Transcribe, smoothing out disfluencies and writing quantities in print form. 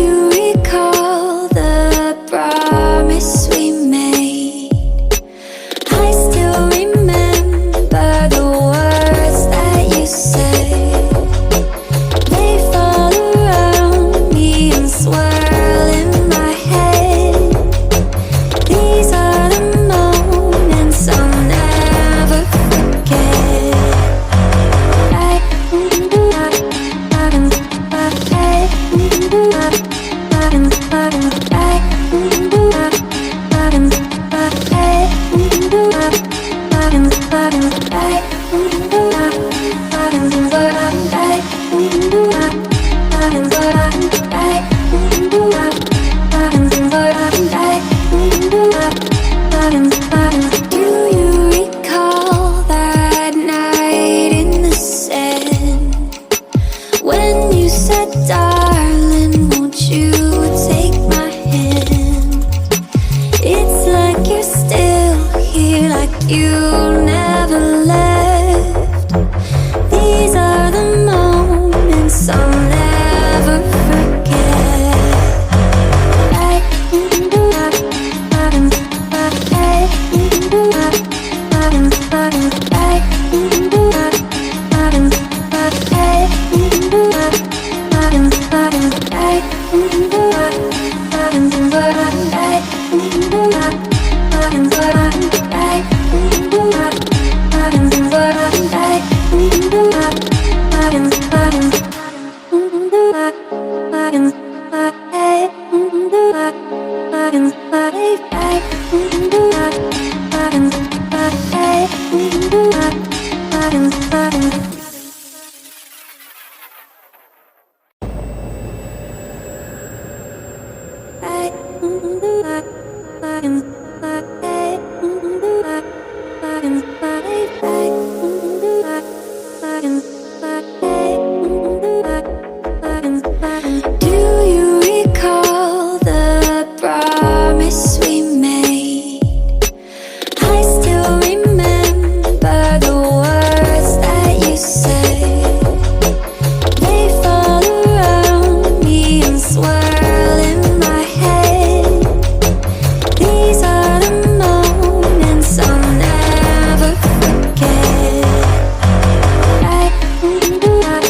you recall the promise we made? I still remember the words that you said. They fall around me and swirl in my head. These are the moments I'll never forget. Do you recall that night in the sand when you said, darling, won't you take my hand? It's like you're still here, like you never left. These are the moments I'll never forget. I